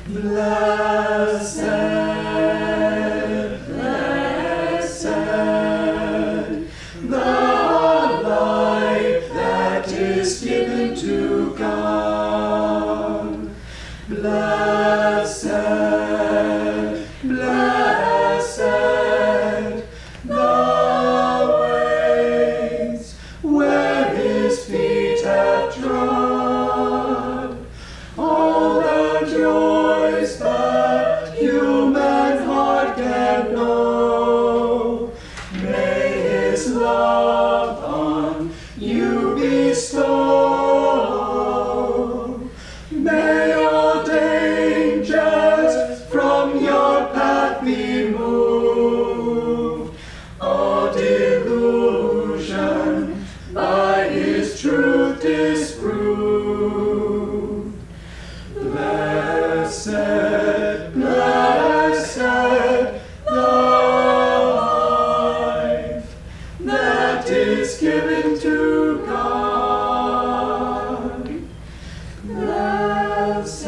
Blessed, blessed, the life that is given to God. Blessed, blessed, the ways where his feet have trod. All the joys that human heart can know, may his love on you bestow. May all dangers from your path be moved, all delusion by his truth disproved. Blessed, blessed, the life that is given to God. Blessed,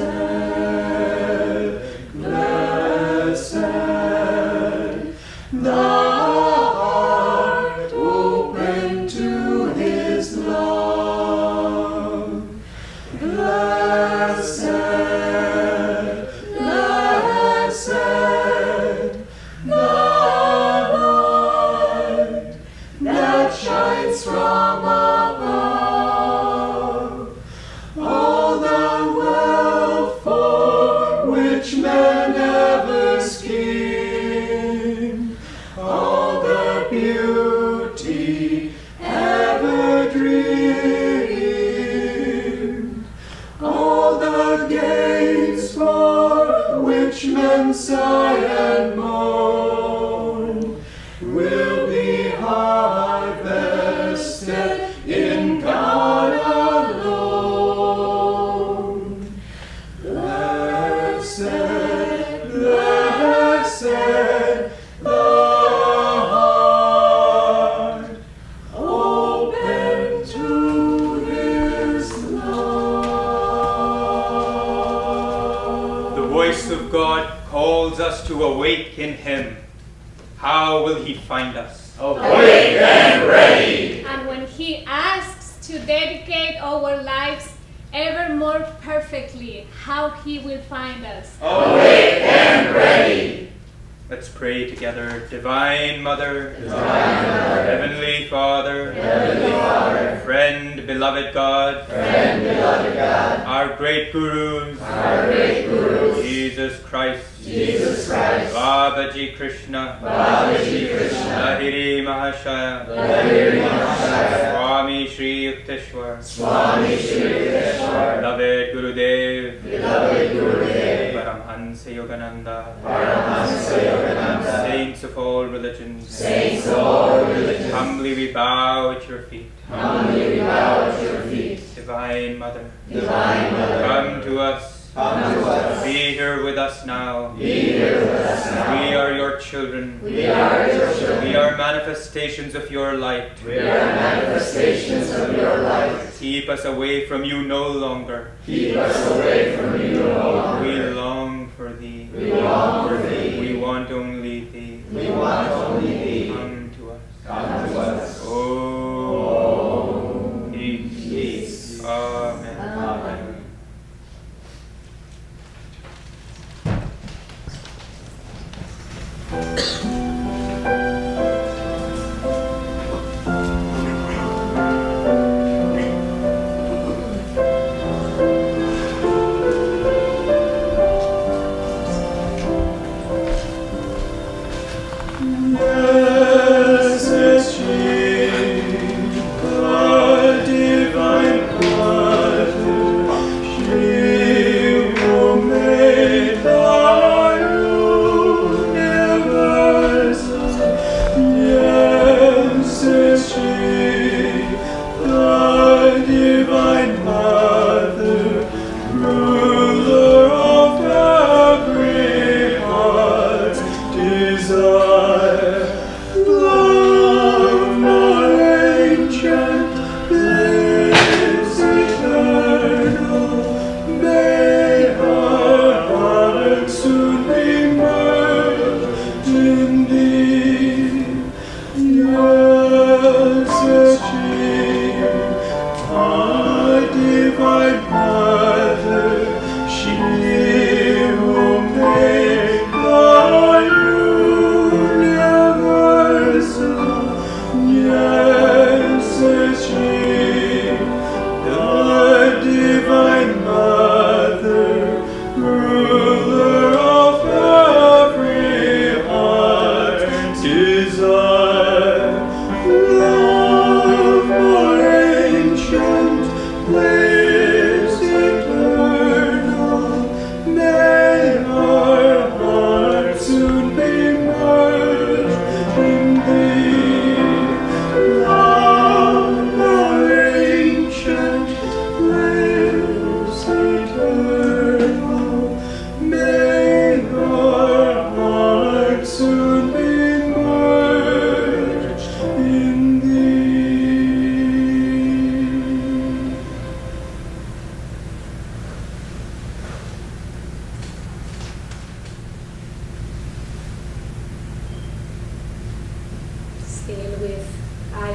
blessed, the heart open to his love. Blessed, blessed, the light that shines from above. All the wealth for which men ever scheme, all the beauty ever dreamed, all the gains for which men sigh and moan, will be harvested in God alone. Blessed, blessed, the heart open to his love. The voice of God calls us to awake in him. How will he find us? Awake and ready. And when he asks to dedicate our lives ever more perfectly, how he will find us. Awake and ready. Let's pray together. Divine Mother, Divine Mother, Heavenly Father, Heavenly Father, friend, beloved God, friend, beloved God, our great gurus, our great gurus, Jesus Christ, Jesus Christ, Babaji Krishna, Babaji Krishna, Lahiri Mahashaya, Lahiri Mahashaya, Swami Shri Yukteswar, Swami Shri Yukteswar, beloved Gurudev, beloved Gurudev, Paramhansa Yogananda, Paramhansa Yogananda, saints of all religions, saints of all religions, humbly we bow at your feet. humbly we bow at your feet. Divine Mother, Divine Mother, come to us. come to us. Be here with us now. Be here with us now. We are your children. We are your children. We are manifestations of your light. We are manifestations of your light. Keep us away from you no longer. Keep us away from you no longer. We long for thee. We long for thee. We want only thee. We want only thee. Come to us. Come to us. Oh, peace. Peace. Amen. Amen. Blessed she, the divine Mother, she who made thy universe.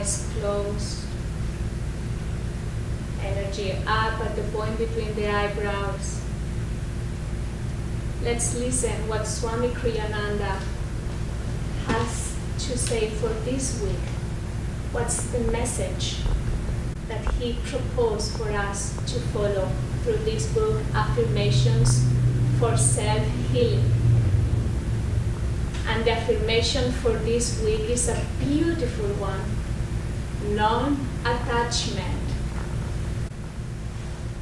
eyes closed. Energy up at the point between the eyebrows. Let's listen what Swami Kriyananda has to say for this week. What's the message that he proposed for us to follow through this book, Affirmations for Self-Healing? And the affirmation for this week is a beautiful one: non-attachment.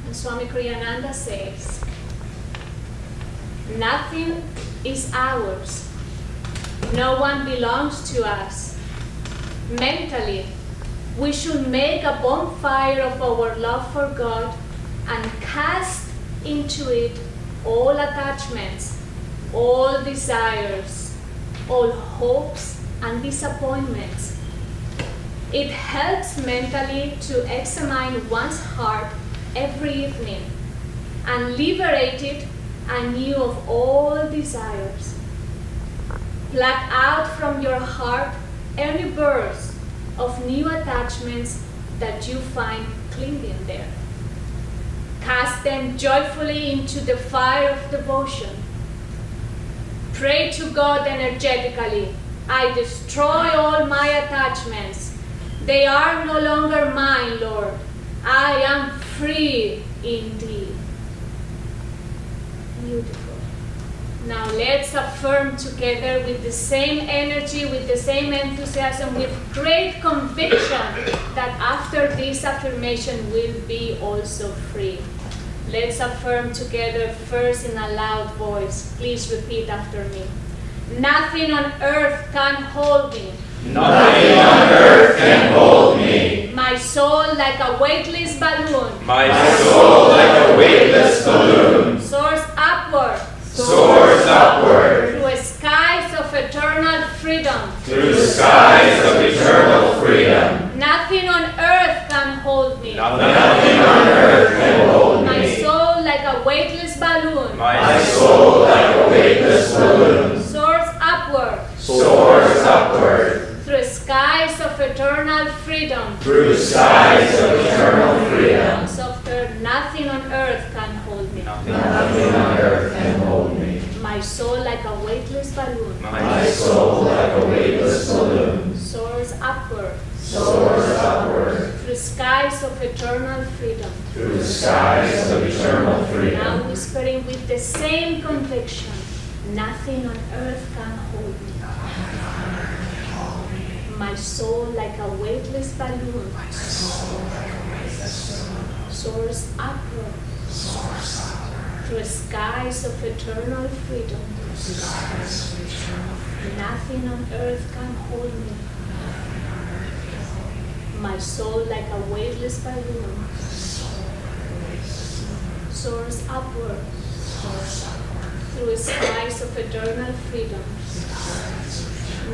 And Swami Kriyananda says, nothing is ours. No one belongs to us. Mentally, we should make a bonfire of our love for God and cast into it all attachments, all desires, all hopes and disappointments. It helps mentally to examine one's heart every evening and liberate it anew of all desires. Pluck out from your heart any burst of new attachments that you find clinging there. Cast them joyfully into the fire of devotion. Pray to God energetically, I destroy all my attachments. They are no longer mine, Lord. I am free indeed. Beautiful. Now let's affirm together with the same energy, with the same enthusiasm, with great conviction that after this affirmation we'll be also free. Let's affirm together first in a loud voice. Please repeat after me. Nothing on earth can hold me. Nothing on earth can hold me. My soul like a weightless balloon. My Soul like a weightless balloon. Soars upward. Soars upward. Through skies of eternal freedom. Through skies of eternal freedom. Nothing on earth can hold me. Nothing on earth can hold My me. soul like a weightless balloon. My soul like a weightless balloon. Soars upward. Soars upward. Through skies of eternal freedom. Through skies of eternal freedom. Softer, nothing on earth can hold me. Nothing on earth can hold me. My soul like a weightless balloon. My soul like a weightless balloon. Soars upward. Soars upward. Through skies of eternal freedom. Through skies of eternal freedom. Now whispering with the same conviction. Nothing on earth can hold me. My soul like a weightless balloon. Soars upward. Through skies of eternal freedom. Nothing on earth can hold me. My soul like a weightless balloon. Soars upward. Through skies of eternal freedom.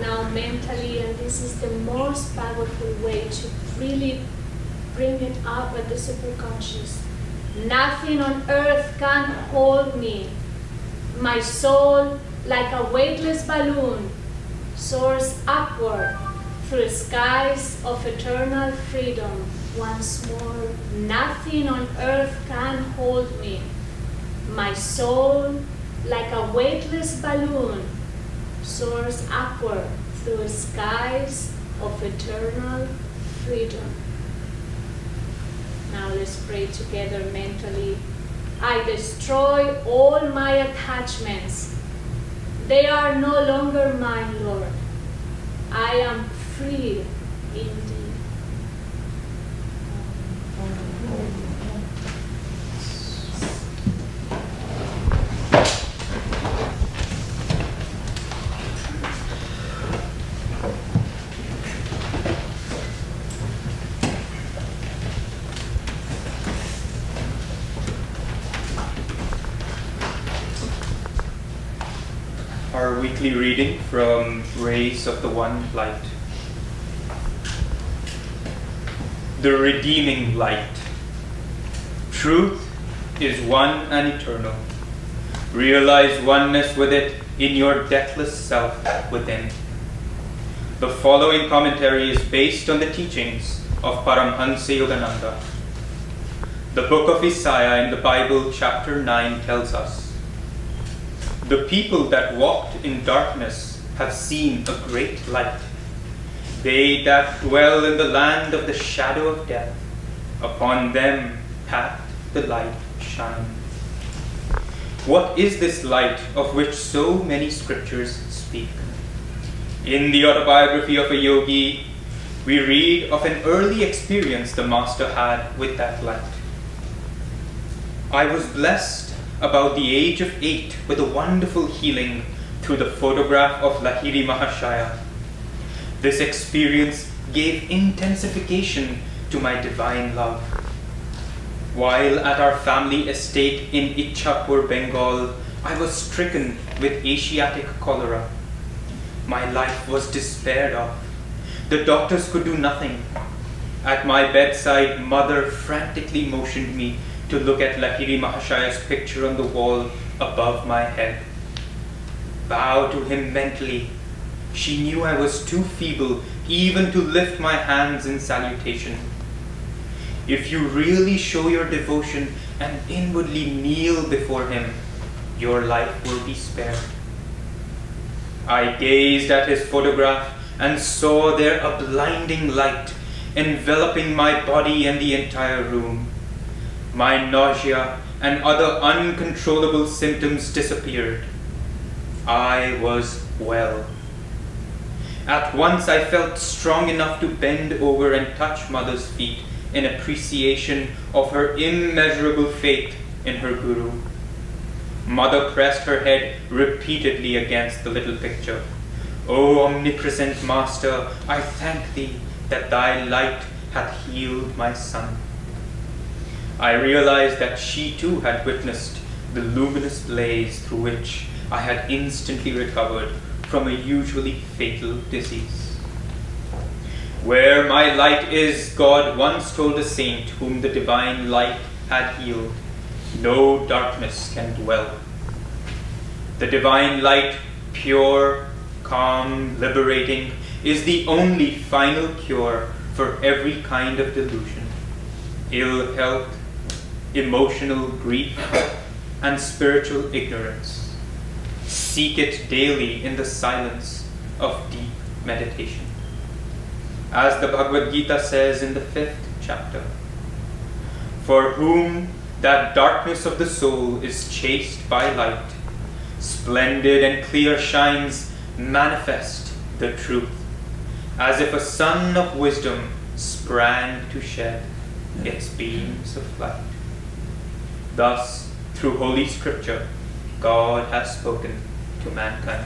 Now mentally, and this is the most powerful way to really bring it up at the superconscious. Nothing on earth can hold me. My soul, like a weightless balloon, soars upward through skies of eternal freedom. Once more, nothing on earth can hold me. My soul, like a weightless balloon, soars upward through skies of eternal freedom. Now let's pray together mentally. I destroy all my attachments. They are no longer mine, Lord. I am free indeed. Our weekly reading from Rays of the One Light. The redeeming light. Truth is one and eternal. Realize oneness with it in your deathless self within. The following commentary is based on the teachings of Paramhansa Yogananda. The book of Isaiah in the Bible, chapter 9, tells us, "The people that walked in darkness have seen a great light. They that dwell in the land of the shadow of death, upon them hath the light shined." What is this light of which so many scriptures speak? In the autobiography of a yogi, we read of an early experience the master had with that light. "I was blessed about the age of 8 with a wonderful healing through the photograph of Lahiri Mahashaya. This experience gave intensification to my divine love. While at our family estate in Ichhapur, Bengal, I was stricken with Asiatic cholera. My life was despaired of. The doctors could do nothing. At my bedside, mother frantically motioned me to look at Lahiri Mahashaya's picture on the wall above my head. Bow to him mentally. She knew I was too feeble even to lift my hands in salutation. If you really show your devotion and inwardly kneel before him, your life will be spared." I gazed at his photograph and saw there a blinding light enveloping my body and the entire room. My nausea and other uncontrollable symptoms disappeared. I was well. At once I felt strong enough to bend over and touch mother's feet in appreciation of her immeasurable faith in her guru. Mother pressed her head repeatedly against the little picture. "O omnipresent Master, I thank thee that thy light hath healed my son." I realized that she too had witnessed the luminous blaze through which I had instantly recovered from a usually fatal disease. "Where my light is," God once told a saint whom the divine light had healed, "no darkness can dwell." The divine light, pure, calm, liberating, is the only final cure for every kind of delusion, ill health, emotional grief, and spiritual ignorance. Seek it daily in the silence of deep meditation. As the Bhagavad Gita says in the 5th chapter, "For whom that darkness of the soul is chased by light, splendid and clear shines manifest the truth, as if a sun of wisdom sprang to shed its beams of light." Thus, through Holy Scripture, God has spoken to mankind.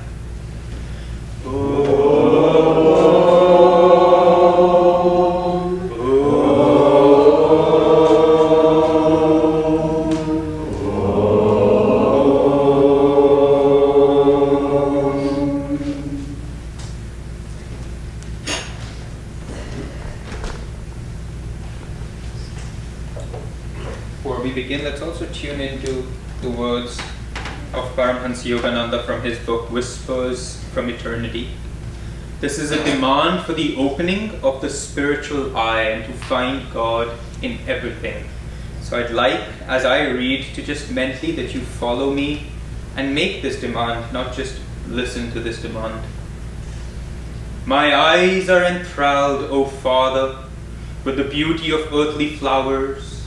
Before we begin, let's also tune into the words of Paramhansa Yogananda from his book Whispers from Eternity. This is a demand for the opening of the spiritual eye and to find God in everything. So I'd like, as I read, to just mentally that you follow me and make this demand, not just listen to this demand. "My eyes are enthralled, O Father, with the beauty of earthly flowers,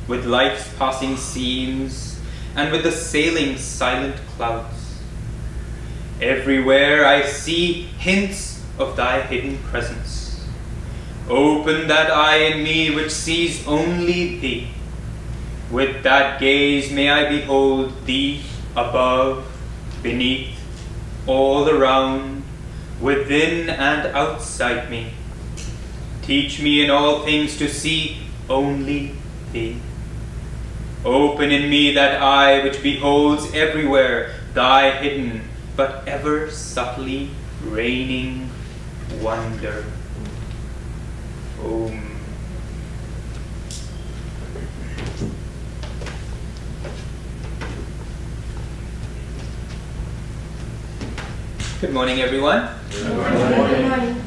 with life's passing scenes, and with the sailing silent clouds. Everywhere I see hints of thy hidden presence. Open that eye in me which sees only thee. With that gaze may I behold thee above, beneath, all around, within and outside me. Teach me in all things to see only thee. Open in me that eye which beholds everywhere thy hidden, but ever subtly reigning wonder. Om. Good morning, everyone. Good morning.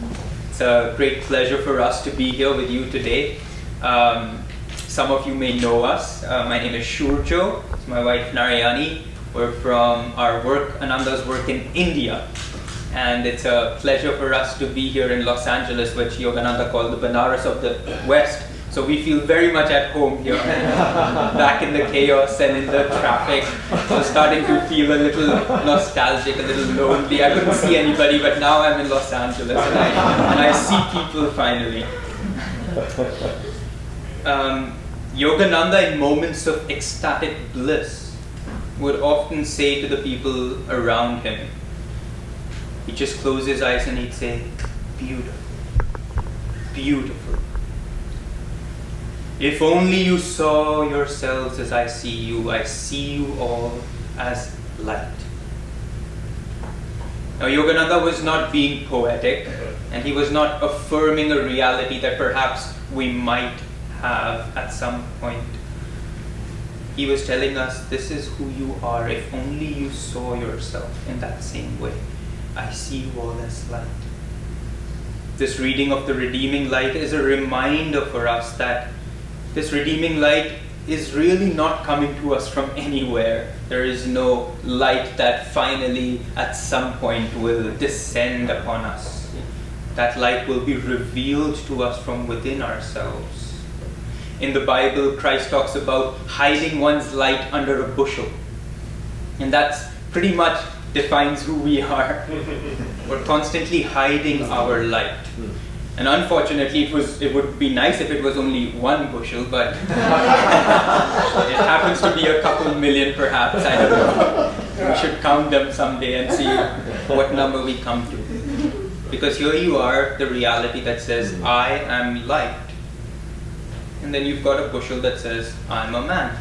It's a great pleasure for us to be here with you today. Some of you may know us. My name is Shurjo. It's my wife Narayani. We're from Ananda's work in India. And it's a pleasure for us to be here in Los Angeles, which Yogananda called the Benares of the West. So we feel very much at home here, back in the chaos and in the traffic. So starting to feel a little nostalgic, a little lonely. I couldn't see anybody, but now I'm in Los Angeles and I see people finally. Yogananda, in moments of ecstatic bliss, would often say to the people around him, he'd just close his eyes and he'd say, beautiful, beautiful. If only you saw yourselves as I see you all as light. Now Yogananda was not being poetic, and he was not affirming a reality that perhaps we might have at some point. He was telling us, this is who you are. If only you saw yourself in that same way. I see you all as light. This reading of the redeeming light is a reminder for us that this redeeming light is really not coming to us from anywhere. There is no light that finally at some point will descend upon us. That light will be revealed to us from within ourselves. In the Bible, Christ talks about hiding one's light under a bushel. And that's pretty much defines who we are. We're constantly hiding our light. And unfortunately, it would be nice if it was only one bushel, but it happens to be a couple million perhaps, I don't know. We should count them someday and see what number we come to. Because here you are, the reality that says, I am light. And then you've got a bushel that says, I'm a man.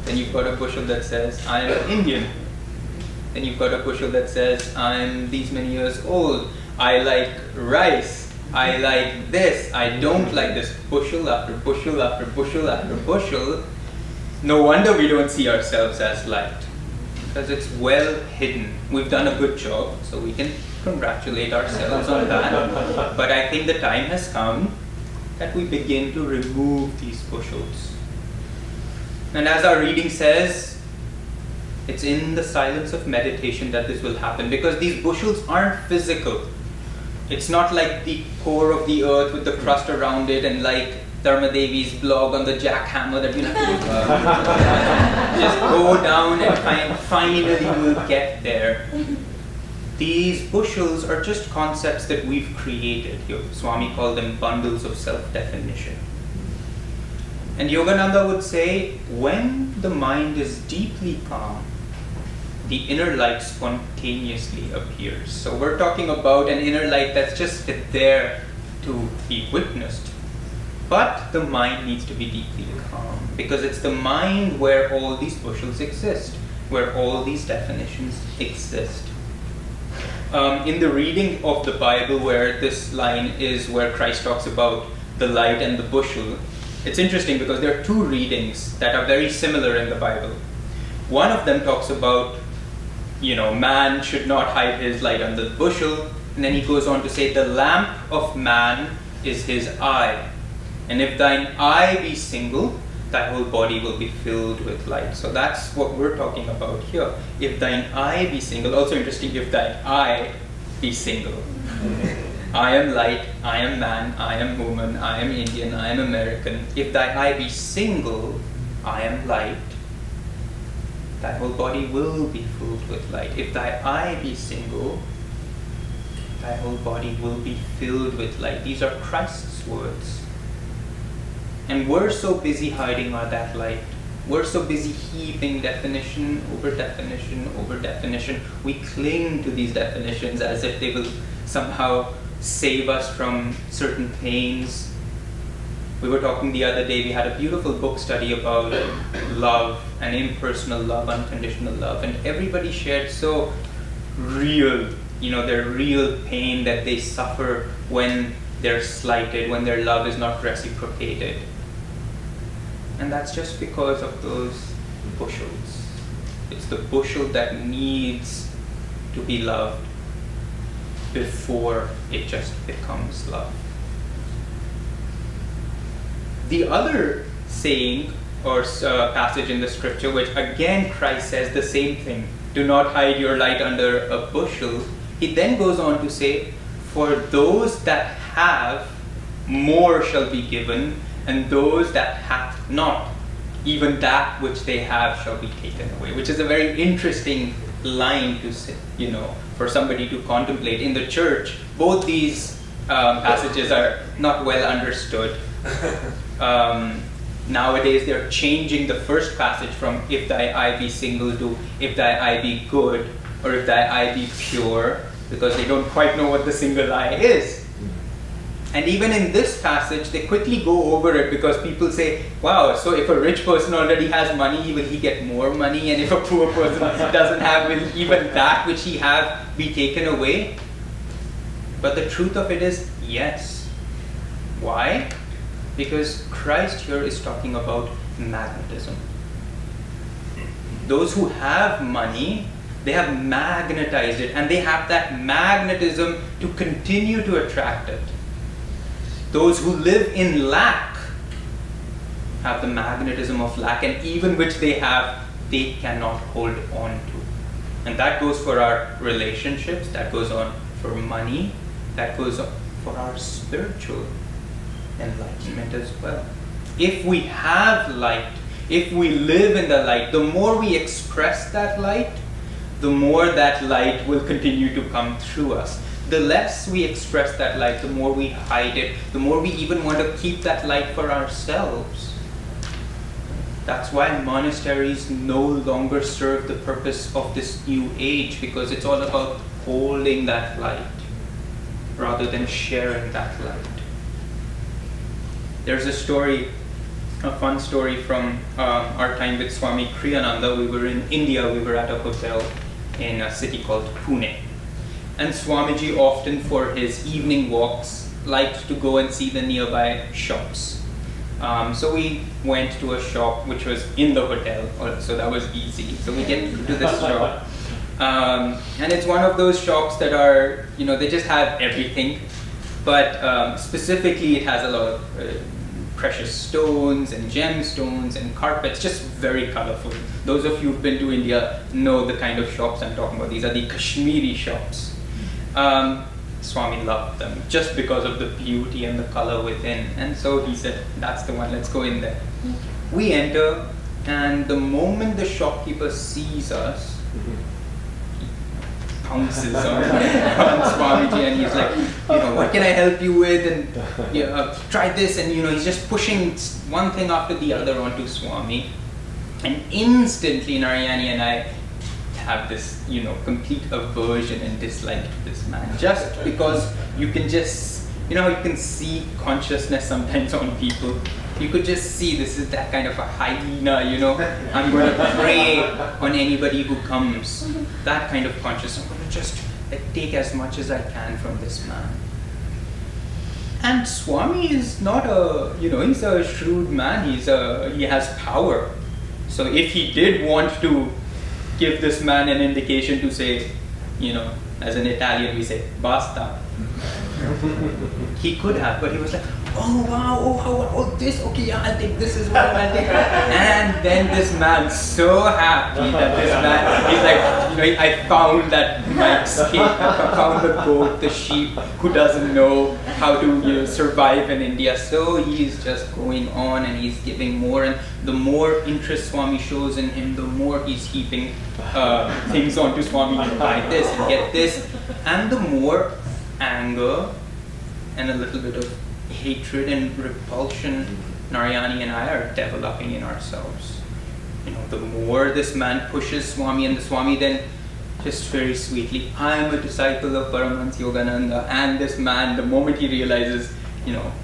Then you've got a bushel that says, I'm Indian. Then you've got a bushel that says, I'm these many years old. I like rice. I like this. I don't like this. Bushel after bushel after bushel after bushel. No wonder we don't see ourselves as light. Because it's well hidden. We've done a good job, so we can congratulate ourselves on that. But I think the time has come that we begin to remove these bushels. And as our reading says, it's in the silence of meditation that this will happen, because these bushels aren't physical. It's not like the core of the earth with the crust around it and like Dharma Devi's blog on the jackhammer that we'll have to just go down and finally we'll get there. These bushels are just concepts that we've created. Swami called them bundles of self-definition. And Yogananda would say, when the mind is deeply calm, the inner light spontaneously appears. So we're talking about an inner light that's just there to be witnessed. But the mind needs to be deeply calm, because it's the mind where all these bushels exist, where all these definitions exist. In the reading of the Bible, where this line is where Christ talks about the light and the bushel, it's interesting because there are two readings that are very similar in the Bible. One of them talks about, man should not hide his light under the bushel. And then he goes on to say, the lamp of man is his eye. And if thine eye be single, thy whole body will be filled with light. So that's what we're talking about here. If thine eye be single, also interesting, if thine eye be single. I am light, I am man, I am woman, I am Indian, I am American. If thy eye be single, I am light. Thy whole body will be filled with light. If thy eye be single, thy whole body will be filled with light. These are Christ's words. And we're so busy hiding that light. We're so busy heaping definition over definition over definition. We cling to these definitions as if they will somehow save us from certain pains. We were talking the other day, we had a beautiful book study about love and impersonal love, unconditional love, and everybody shared so real, their real pain that they suffer when they're slighted, when their love is not reciprocated. And that's just because of those bushels. It's the bushel that needs to be loved. before it just becomes love. The other saying or passage in the scripture, which again Christ says the same thing, do not hide your light under a bushel. He then goes on to say, for those that have, more shall be given, and those that hath not, even that which they have shall be taken away. Which is a very interesting line to say, for somebody to contemplate. In the church, both these passages are not well understood. Nowadays they're changing the first passage from if thy eye be single to if thy eye be good, or if thy eye be pure, because they don't quite know what the single eye is. And even in this passage, they quickly go over it because people say, wow, so if a rich person already has money, will he get more money? And if a poor person doesn't have, will even that which he have be taken away? But the truth of it is, yes. Why? Because Christ here is talking about magnetism. Those who have money, they have magnetized it, and they have that magnetism to continue to attract it. Those who live in lack have the magnetism of lack, and even which they have, they cannot hold on to. And that goes for our relationships, that goes on for money, that goes on for our spiritual enlightenment as well. If we have light, if we live in the light, the more we express that light, the more that light will continue to come through us. The less we express that light, the more we hide it, the more we even want to keep that light for ourselves. That's why monasteries no longer serve the purpose of this new age, because it's all about holding that light rather than sharing that light. There's a story, a fun story from our time with Swami Kriyananda. We were in India, we were at a hotel in a city called Pune. And Swamiji often for his evening walks liked to go and see the nearby shops. So we went to a shop which was in the hotel, so that was easy. So we get to this shop. And it's one of those shops that are, they just have everything. But specifically it has a lot of precious stones and gemstones and carpets, just very colorful. Those of you who've been to India know the kind of shops I'm talking about. These are the Kashmiri shops. Swami loved them just because of the beauty and the color within. And so he said, that's the one, let's go in there. We enter, and the moment the shopkeeper sees us, he pounces on Swamiji, and he's like, what can I help you with? And try this, and he's just pushing one thing after the other onto Swami. And instantly Narayani and I have this, complete aversion and dislike to this man, just because you can just, you can see consciousness sometimes on people. You could just see this is that kind of a hyena, I'm going to prey on anybody who comes. That kind of consciousness. I'm going to just take as much as I can from this man. And Swami is not he's a shrewd man. He has power. So if he did want to give this man an indication to say, as an Italian we say, basta. He could have, but he was like, oh wow, oh this, okay, yeah, I'll take this as well, I'll take that. And then this man's so happy that this man, he's like, I found that my escape, I found the goat, the sheep, who doesn't know how to survive in India. So he's just going on and he's giving more, and the more interest Swami shows in him, the more he's heaping things onto Swami, buy this and get this, and the more anger and a little bit of hatred and repulsion Narayani and I are developing in ourselves. The more this man pushes Swami, and the Swami then just very sweetly, I am a disciple of Paramahansa Yogananda, and this man, the moment he realizes,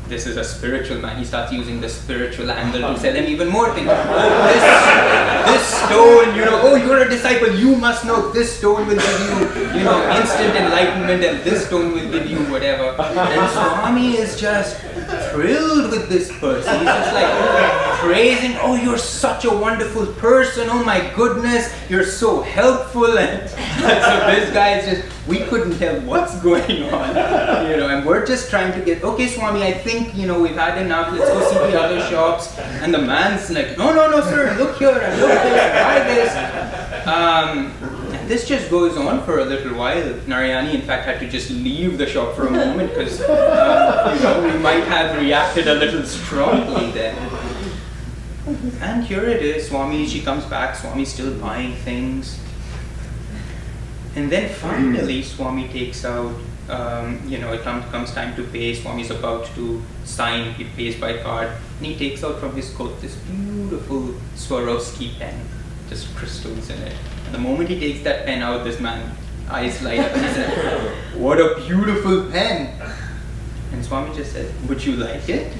this is a spiritual man, he starts using the spiritual angle to sell him even more things. Oh, this stone, oh, you're a disciple, you must know this stone will give you, instant enlightenment, and this stone will give you whatever. And Swami is just thrilled with this person. He's just like praising, oh, you're such a wonderful person. Oh my goodness, you're so helpful. And so this guy is just, we couldn't tell what's going on, and we're just trying to get, okay, Swami, I think, we've had enough. Let's go see the other shops. And the man's like, no, sir, look here and look this, buy this. And this just goes on for a little while. Narayani, in fact, had to just leave the shop for a moment because, we might have reacted a little strongly then. And here it is, Swami, she comes back, Swami's still buying things. And then finally, Swami takes out, it comes time to pay. Swami's about to sign, he pays by card. And he takes out from his coat this beautiful Swarovski pen, just crystals in it. And the moment he takes that pen out, this man, eyes light up and he said, what a beautiful pen. And Swami just said, would you like it?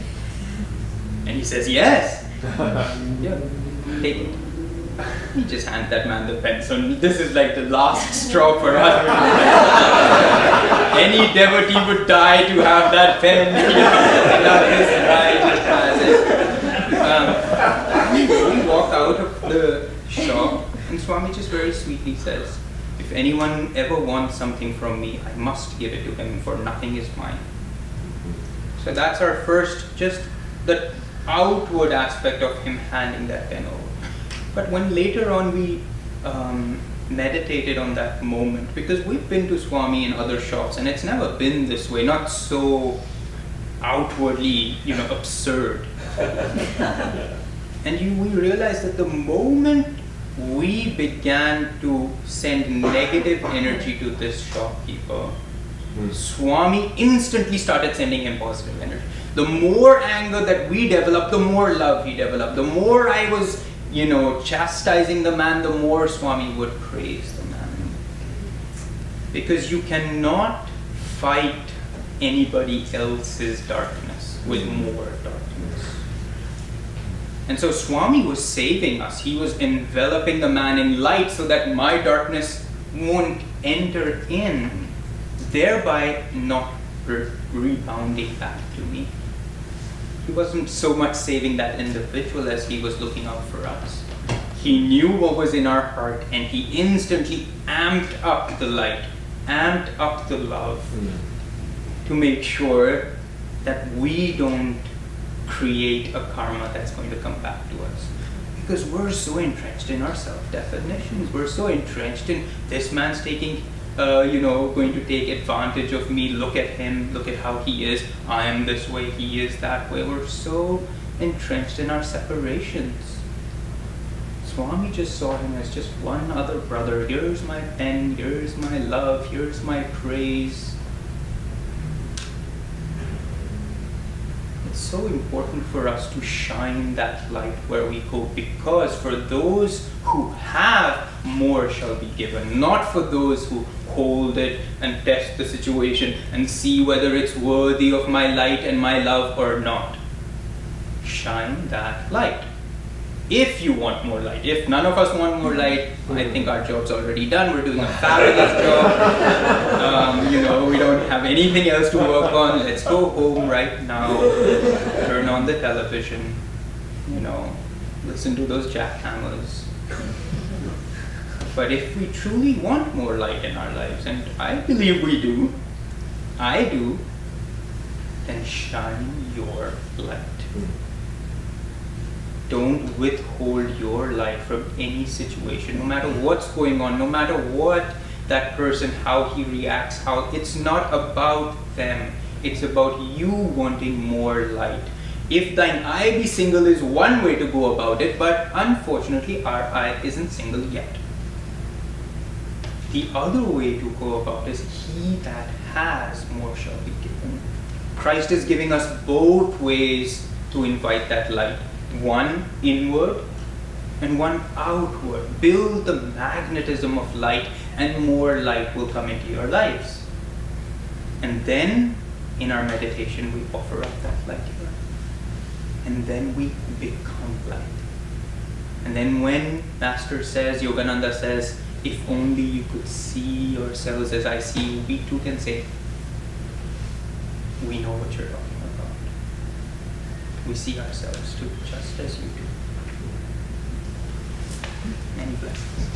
And he says, yes. Yeah, take it. He just hands that man the pen. So this is like the last straw for us. Any devotee would die to have that pen. Now this guy just has it. We walk out of the shop and Swami just very sweetly says, if anyone ever wants something from me, I must give it to him, for nothing is mine. So that's our first, just the outward aspect of him handing that pen over. But when later on we meditated on that moment, because we've been to Swami in other shops and it's never been this way, not so outwardly, absurd. And we realized that the moment we began to send negative energy to this shopkeeper, Swami instantly started sending him positive energy. The more anger that we developed, the more love he developed. The more I was, chastising the man, the more Swami would praise the man. Because you cannot fight anybody else's darkness with more darkness. And so Swami was saving us. He was enveloping the man in light so that my darkness won't enter in, thereby not rebounding back to me. He wasn't so much saving that individual as he was looking out for us. He knew what was in our heart and he instantly amped up the light, amped up the love to make sure that we don't create a karma that's going to come back to us. Because we're so entrenched in our self-definitions. We're so entrenched in this man's taking going to take advantage of me. Look at him, look at how he is. I am this way, he is that way. We're so entrenched in our separations. Swami just saw him as just one other brother. Here's my pen, here's my love, here's my praise. It's so important for us to shine that light where we go, because for those who have, more shall be given. Not for those who hold it and test the situation and see whether it's worthy of my light and my love or not. Shine that light. If you want more light. If none of us want more light, I think our job's already done. We're doing a fabulous job. We don't have anything else to work on. Let's go home right now. Turn on the television. Listen to those jackhammers. But if we truly want more light in our lives, and I believe we do, I do, then shine your light. Don't withhold your light from any situation, no matter what's going on, no matter what that person, how he reacts, it's not about them. It's about you wanting more light. If thine eye be single is one way to go about it, but unfortunately our eye isn't single yet. The other way to go about is he that has, more shall be given. Christ is giving us both ways to invite that light. One inward and one outward. Build the magnetism of light and more light will come into your lives. And then in our meditation we offer up that light here. And then we become light. And then when Master says, Yogananda says, if only you could see yourselves as I see you, we too can say, we know what you're talking about. we see ourselves too, just as you do. Many blessings.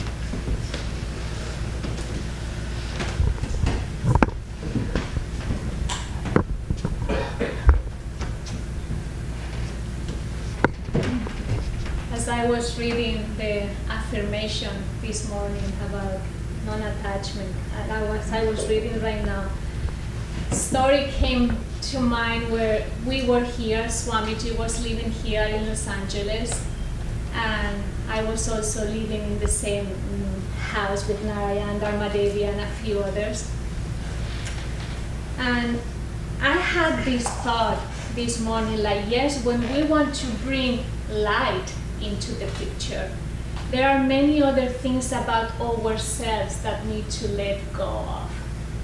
As I was reading the affirmation this morning about non-attachment, and I was reading right now, story came to mind where we were here, Swamiji was living here in Los Angeles, and I was also living in the same house with Narayani, Dharmadevi, and a few others. And I had this thought this morning, like, yes, when we want to bring light into the picture, there are many other things about ourselves that need to let go of.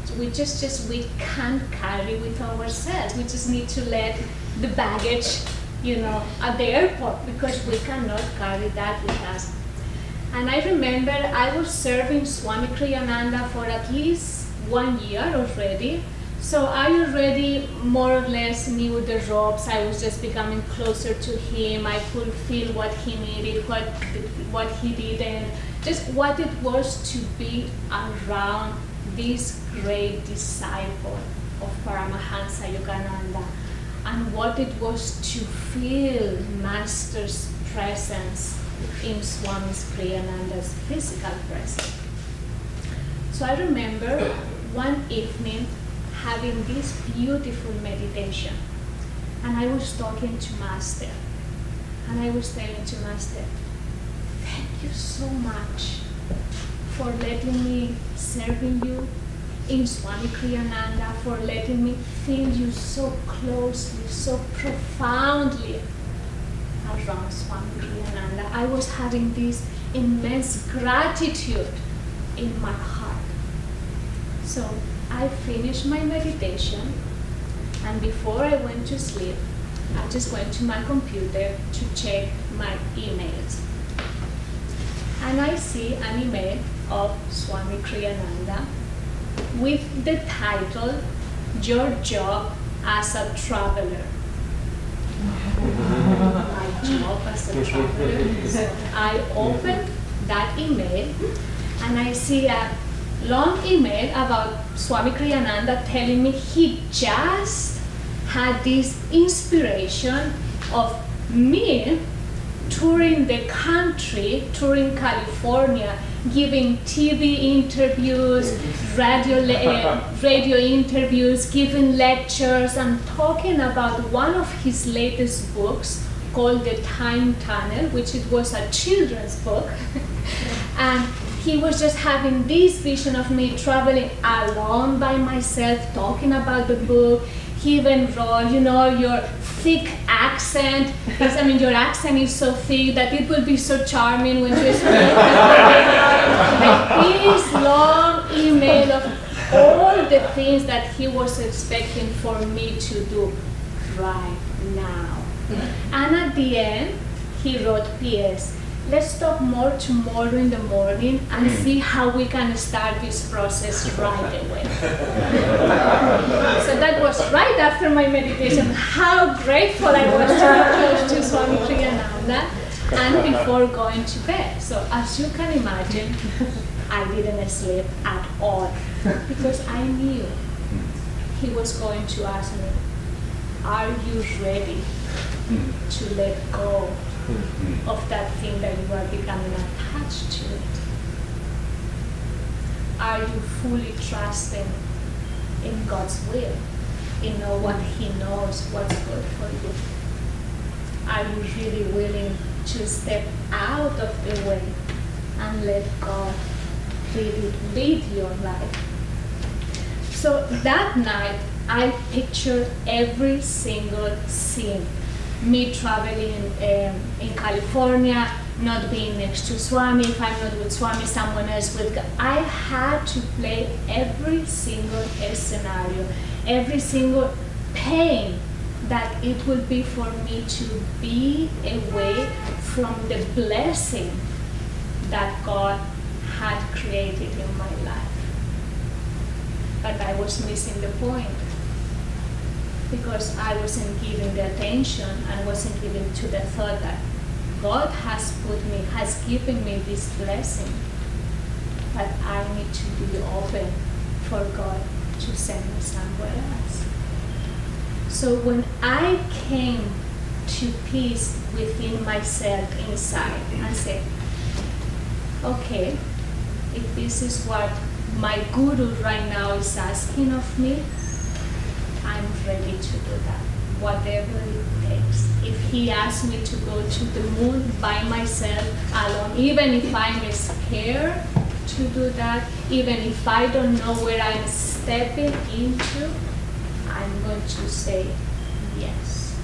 So we can't carry with ourselves. We just need to let the baggage, at the airport, because we cannot carry that with us. And I remember I was serving Swami Kriyananda for at least 1 year already. So I already more or less knew the ropes. I was just becoming closer to him. I could feel what he needed, what he didn't, just what it was to be around this great disciple of Paramahansa Yogananda, and what it was to feel Master's presence in Swami Kriyananda's physical presence. So I remember one evening having this beautiful meditation, and I was talking to Master, and I was telling to Master, thank you so much for letting me serving you in Swami Kriyananda, for letting me feel you so closely, so profoundly around Swami Kriyananda. I was having this immense gratitude in my heart. So I finished my meditation, and before I went to sleep, I just went to my computer to check my emails. And I see an email of Swami Kriyananda with the title, Your Job as a Traveler. My job as a traveler. So I opened that email, and I see a long email about Swami Kriyananda telling me he just had this inspiration of me touring the country, touring California, giving TV interviews, radio interviews, giving lectures, and talking about one of his latest books called The Time Tunnel, which it was a children's book. And he was just having this vision of me traveling alone by myself, talking about the book. He even wrote, your thick accent. Your accent is so thick that it will be so charming when you speak. Like this long email of all the things that he was expecting for me to do right now. And at the end, he wrote, P.S. Let's talk more tomorrow in the morning and see how we can start this process right away. So that was right after my meditation. How grateful I was to be close to Swami Kriyananda and before going to bed. So as you can imagine, I didn't sleep at all because I knew he was going to ask me, are you ready to let go of that thing that you are becoming attached to it? Are you fully trusting in God's will, in know what He knows what's good for you? Are you really willing to step out of the way and let God really lead your life? So that night, I pictured every single scene. Me traveling in California, not being next to Swami. If I'm not with Swami, someone else will go. I had to play every single scenario, every single pain that it would be for me to be away from the blessing that God had created in my life. But I was missing the point. because I wasn't giving the attention and wasn't giving to the thought that God has given me this blessing, but I need to be open for God to send me somewhere else. So when I came to peace within myself inside and said, okay, if this is what my guru right now is asking of me, I'm ready to do that, whatever it takes. If he asks me to go to the moon by myself alone, even if I'm scared to do that, even if I don't know where I'm stepping into, I'm going to say yes.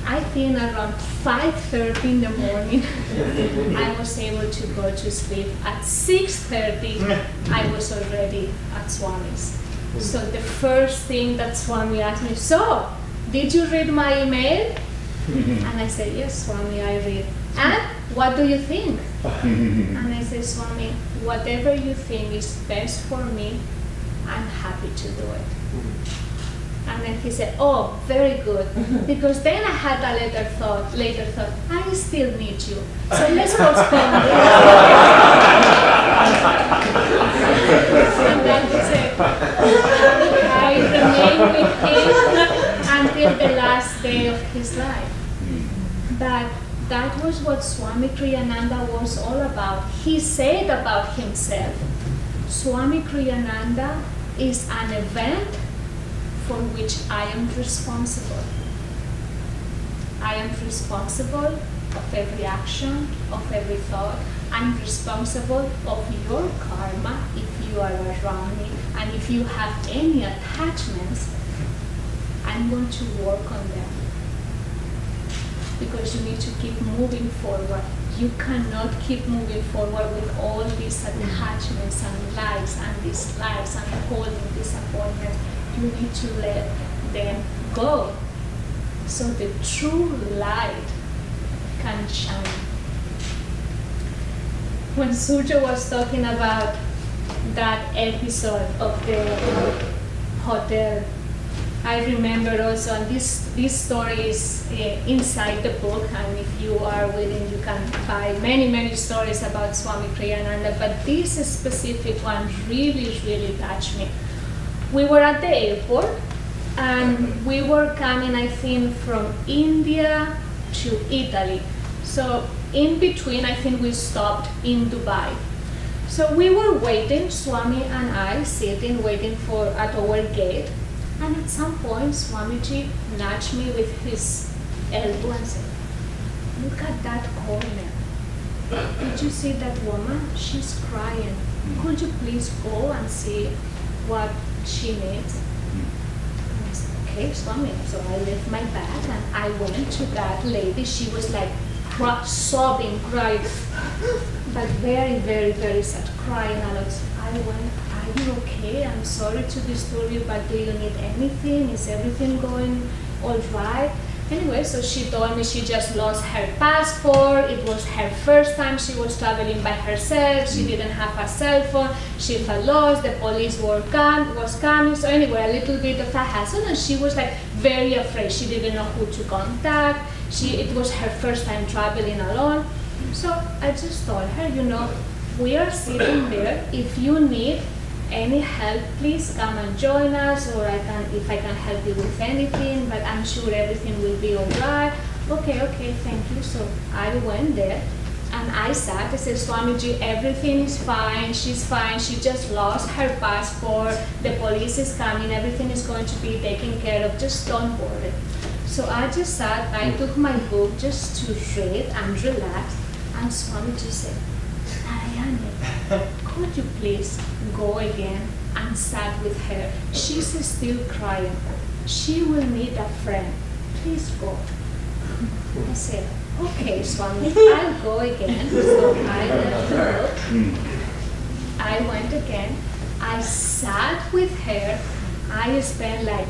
I think around 5:30 in the morning, I was able to go to sleep. At 6:30, I was already at Swami's. So the first thing that Swami asked me, so, did you read my email? And I said, yes, Swami, I read. And what do you think? And I said, Swami, whatever you think is best for me, I'm happy to do it. And then he said, oh, very good. Because then I had a later thought, I still need you. So let's postpone this. And that was it. I remained with him until the last day of his life. But that was what Swami Kriyananda was all about. He said about himself, Swami Kriyananda is an event for which I am responsible. I am responsible of every action, of every thought. I'm responsible of your karma if you are around me, and if you have any attachments, I'm going to work on them. Because you need to keep moving forward. You cannot keep moving forward with all these attachments and likes and dislikes and holding disappointment. You need to let them go so the true light can shine. When Shurjo was talking about that episode of the hotel, I remember also, and this story is inside the book, and if you are willing, you can buy many stories about Swami Kriyananda, but this specific one really touched me. We were at the airport, and we were coming, I think, from India to Italy. So in between, I think we stopped in Dubai. So we were waiting, Swami and I, sitting, waiting at our gate. And at some point, Swamiji nudged me with his elbow and said, look at that corner. Did you see that woman? She's crying. Could you please go and see what she needs? And I said, okay, Swami. So I left my bag and I went to that lady. She was like sobbing, crying, but very sad, crying a lot. I went, are you okay? I'm sorry to disturb you, but do you need anything? Is everything going all right? Anyway, so she told me she just lost her passport. It was her first time she was traveling by herself. She didn't have a cell phone. She felt lost. The police was coming. So anyway, a little bit of a hassle, and she was like very afraid. She didn't know who to contact. It was her first time traveling alone. So I just told her, we are sitting there. If you need any help, please come and join us, or if I can help you with anything, but I'm sure everything will be all right. Okay, thank you. So I went there and I sat. I said, Swamiji, everything is fine. She's fine. She just lost her passport. The police is coming. Everything is going to be taken care of. Just don't worry. So I just sat. I took my book just to read and relax. And Swamiji said, Narayani, could you please go again and sat with her? She's still crying. She will need a friend. Please go. I said, okay, Swami, I'll go again. So I left the book. I went again. I sat with her. I spent like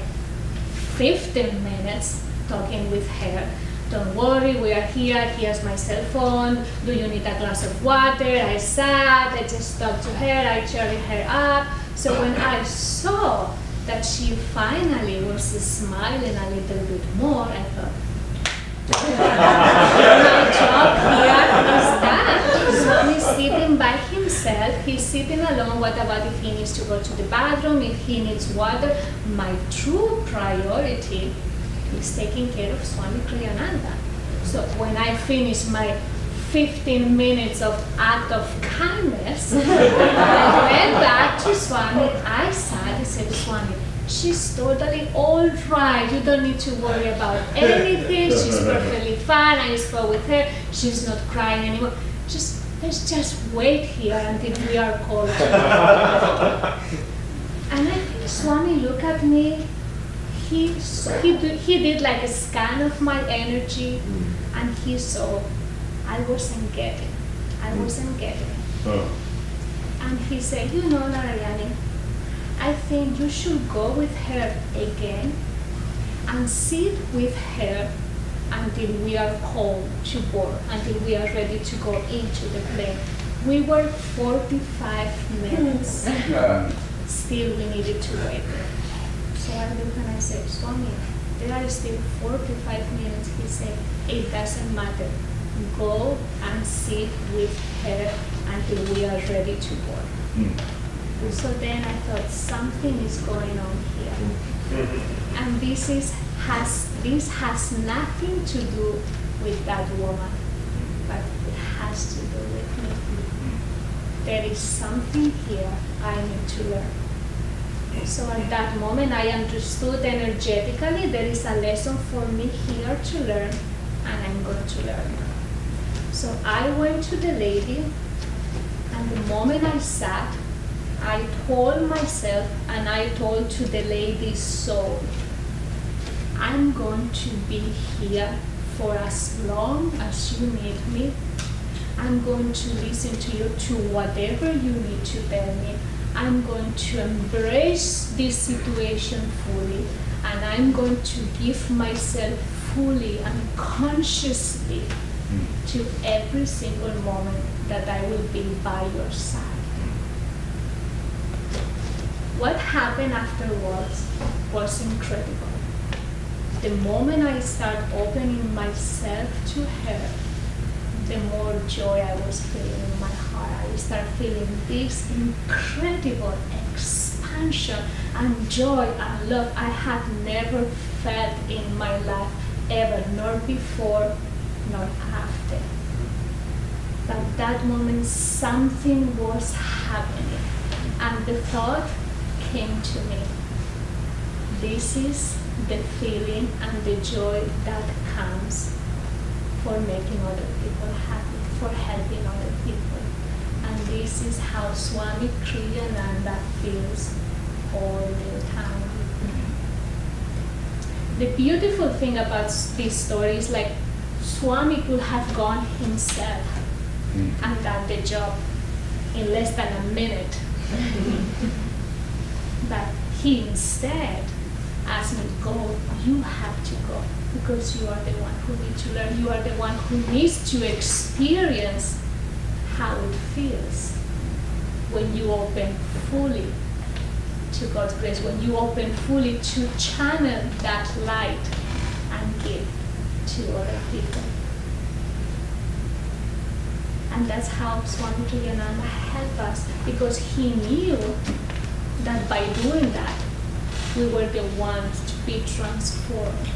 15 minutes talking with her. Don't worry, we are here. Here's my cell phone. Do you need a glass of water? I sat, I just talked to her, I cheered her up. So when I saw that she finally was smiling a little bit more, I thought, my job here is done. So he's sitting by himself, he's sitting alone. What about if he needs to go to the bathroom, if he needs water? My true priority is taking care of Swami Kriyananda. So when I finish my 15 minutes of act of kindness, I went back to Swami. I sat and said, Swami, she's totally all right. You don't need to worry about anything. She's perfectly fine. I spoke with her. She's not crying anymore. Let's just wait here until we are called. And I think Swami looked at me. He did like a scan of my energy, and he saw I wasn't getting. And he said, you know, Narayani, I think you should go with her again and sit with her until we are called to board, until we are ready to go into the plane. We were 45 minutes. Still, we needed to wait. So I looked and I said, Swami, there are still 45 minutes. He said, it doesn't matter. Go and sit with her until we are ready to board. So then I thought, something is going on here. And this has nothing to do with that woman, but it has to do with me. There is something here I need to learn. So at that moment I understood energetically there is a lesson for me here to learn, and I'm going to learn. So I went to the lady, and the moment I sat, I told myself, and I told to the lady's soul, I'm going to be here for as long as you need me. I'm going to listen to you to whatever you need to tell me. I'm going to embrace this situation fully, and I'm going to give myself fully and consciously to every single moment that I will be by your side. What happened afterwards was incredible. The moment I started opening myself to her, the more joy I was feeling in my heart. I started feeling this incredible expansion and joy and love I had never felt in my life ever, nor before, nor after. But that moment something was happening, and the thought came to me. This is the feeling and the joy that comes for making other people happy, for helping other people. And this is how Swami Kriyananda feels all the time. The beautiful thing about this story is like Swami could have gone himself and done the job in less than a minute. But he instead asked me, go, you have to go, because you are the one who needs to learn, you are the one who needs to experience how it feels when you open fully to God's grace, when you open fully to channel that light and give to other people. And that's how Swami Kriyananda helped us, because he knew that by doing that, we were the ones to be transformed.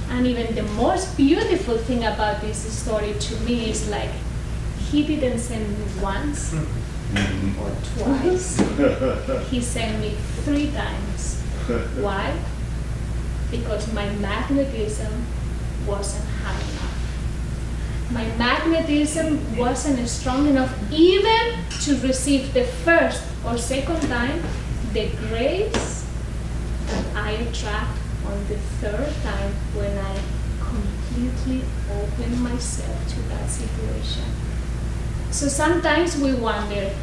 And even the most beautiful thing about this story to me is like, he didn't send me once or twice. He sent me 3 times. Why? Because my magnetism wasn't high enough. My magnetism wasn't strong enough even to receive the first or second time the grace that I attract on the 3rd time when I completely open myself to that situation. So sometimes we wonder,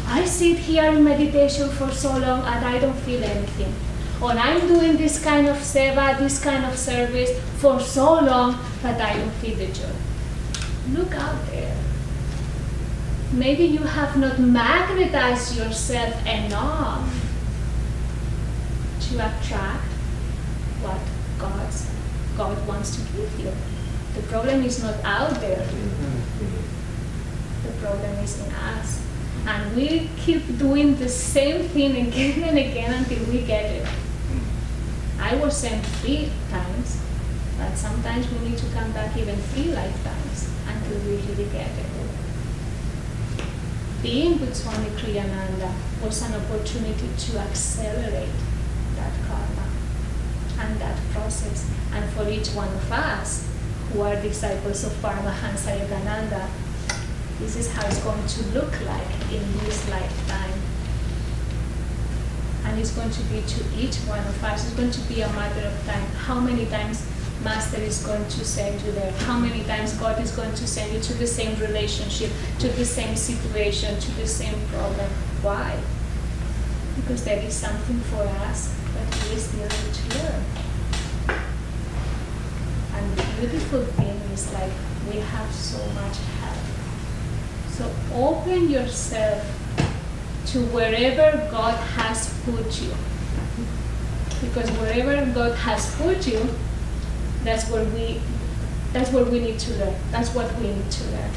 I sit here in meditation for so long and I don't feel anything. Or I'm doing this kind of seva, this kind of service for so long, but I don't feel the joy. Look out there. Maybe you have not magnetized yourself enough to attract what God wants to give you. The problem is not out there. The problem is in us. And we keep doing the same thing again and again until we get it. I was sent 3 times, but sometimes we need to come back even 3 lifetimes until we really get it. Being with Swami Kriyananda was an opportunity to accelerate that karma and that process. And for each one of us who are disciples of Paramahansa Yogananda, this is how it's going to look like in this lifetime. And it's going to be to each one of us. It's going to be a matter of time. How many times Master is going to send you there? How many times God is going to send you to the same relationship, to the same situation, to the same problem? Why? Because there is something for us that we still need to learn. And the beautiful thing is like we have so much help. So open yourself to wherever God has put you. Because wherever God has put you, that's where we need to learn. That's what we need to learn.